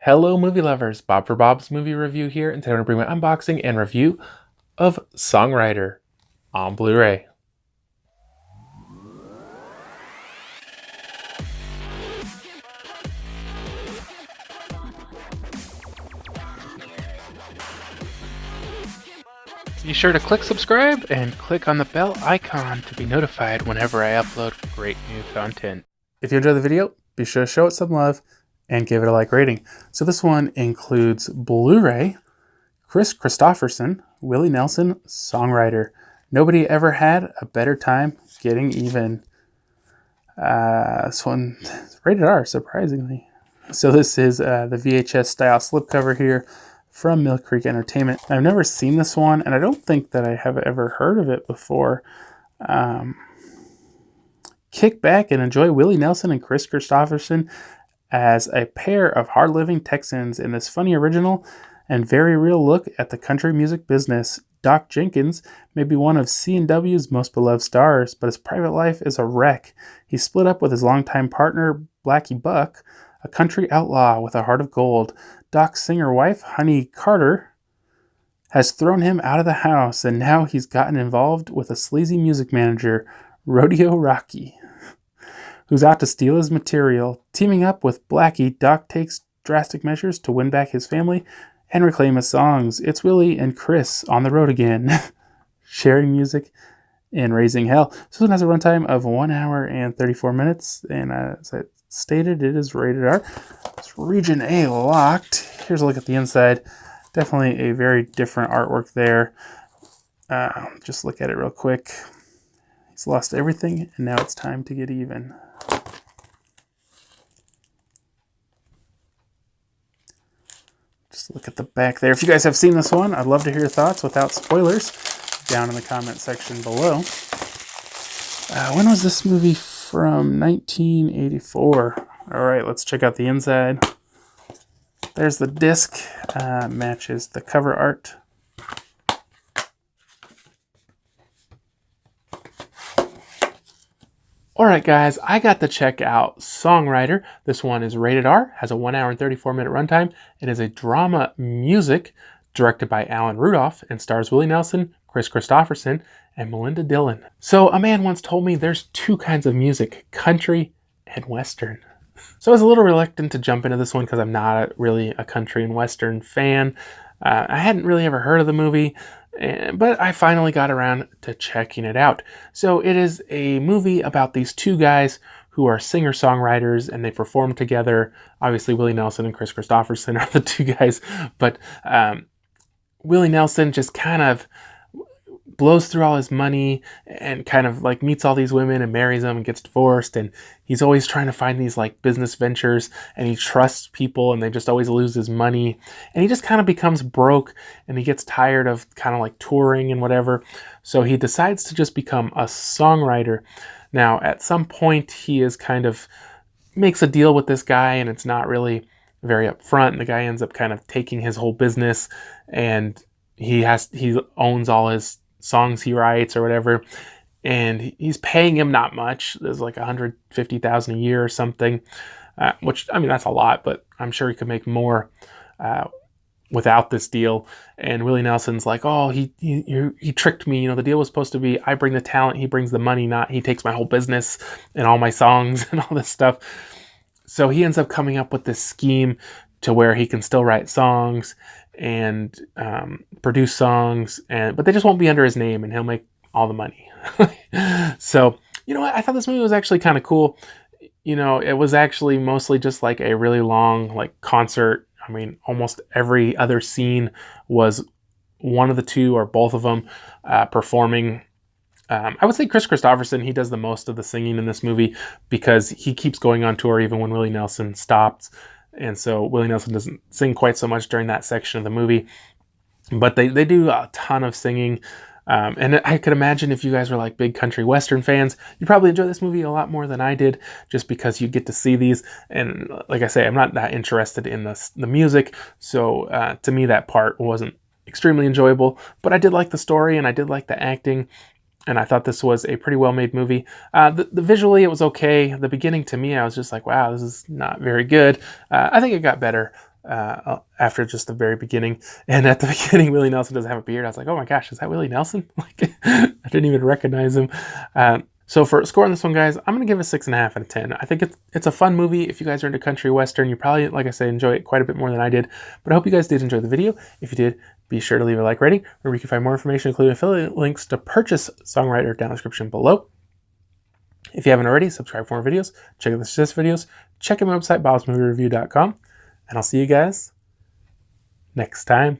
Hello movie lovers, Bob for Bob's Movie Review here, and today I'm going to bring my unboxing and review of Songwriter on Blu-ray. Be sure to click subscribe and click on the bell icon to be notified whenever I upload great new content. If you enjoyed the video, be sure to show it some love and give it a like rating. So this one includes Blu-ray, Kristofferson, Willie Nelson, Songwriter. Nobody ever had a better time getting even. This one is rated R, surprisingly. So this is the VHS style slipcover here from Mill Creek Entertainment. I've never seen this one, and I don't think that I have ever heard of it before. Kick back and enjoy Willie Nelson and Kristofferson as a pair of hard-living Texans in this funny original and very real look at the country music business. Doc Jenkins may be one of C&W's most beloved stars, but his private life is a wreck. He split up with his longtime partner, Blackie Buck, a country outlaw with a heart of gold. Doc's singer wife, Honey Carter, has thrown him out of the house, and now he's gotten involved with a sleazy music manager, Rodeo Rocky, who's out to steal his material. Teaming up with Blackie, Doc takes drastic measures to win back his family and reclaim his songs. It's Willie and Kris on the road again, sharing music and raising hell. This one has a runtime of 1 hour and 34 minutes, and as I stated, it is rated R. It's Region A locked. Here's a look at the inside. Definitely a very different artwork there. Just look at it real quick. He's lost everything, and now it's time to get even. Just look at the back there. If you guys have seen this one, I'd love to hear your thoughts without spoilers down in the comment section below. When was this movie from? 1984. All right, let's check out the inside. There's the disc. Matches the cover art. Alright guys, I got to check out Songwriter. This one is rated R, has a 1 hour and 34 minute runtime. It is a drama music directed by Rudolph and stars Willie Nelson, Kristofferson, and Melinda Dillon. So a man once told me there's two kinds of music, country and western. So I was a little reluctant to jump into this one because I'm not really a country and western fan. I hadn't really ever heard of the movie, but I finally got around to checking it out. So it is a movie about these two guys who are singer-songwriters, and they perform together. Obviously, Willie Nelson and Kristofferson are the two guys, but Willie Nelson just kind of blows through all his money and kind of like meets all these women and marries them and gets divorced, and he's always trying to find these like business ventures, and he trusts people and they just always lose his money, and he just kind of becomes broke, and he gets tired of kind of like touring and whatever, so he decides to just become a songwriter. Now at some point he is kind of makes a deal with this guy, and it's not really very upfront, and the guy ends up kind of taking his whole business, and he owns all his songs he writes or whatever, and he's paying him not much. There's like $150,000 a year or something, which, I mean, that's a lot, but I'm sure he could make more without this deal. And Willie Nelson's like, oh, he tricked me. You know, the deal was supposed to be I bring the talent, he brings the money, not he takes my whole business and all my songs and all this stuff. So he ends up coming up with this scheme to where he can still write songs and produce songs, but they just won't be under his name, and he'll make all the money. So, you know what? I thought this movie was actually kind of cool. You know, it was actually mostly just like a really long like concert. I mean, almost every other scene was one of the two or both of them performing. I would say Kristofferson, he does the most of the singing in this movie because he keeps going on tour even when Willie Nelson stops. And so Willie Nelson doesn't sing quite so much during that section of the movie. But they do a ton of singing. And I could imagine if you guys were like big country western fans, you'd probably enjoy this movie a lot more than I did, just because you get to see these. And like I say, I'm not that interested in the music. So to me, that part wasn't extremely enjoyable. But I did like the story, and I did like the acting. And I thought this was a pretty well-made movie. The visually, it was okay. The beginning, to me, I was just like, wow, this is not very good. I think it got better after just the very beginning. And at the beginning, Willie Nelson doesn't have a beard. I was like, oh my gosh, is that Willie Nelson? Like, I didn't even recognize him. So for a score on this one, guys, I'm going to give it 6.5 out of 10. I think it's a fun movie. If you guys are into country western, you probably, like I said, enjoy it quite a bit more than I did. But I hope you guys did enjoy the video. If you did, be sure to leave a like rating, where you can find more information, including affiliate links to purchase Songwriter down in the description below. If you haven't already, subscribe for more videos, check out the success videos, check out my website, BOBSMOVIEREVIEW.com, and I'll see you guys next time.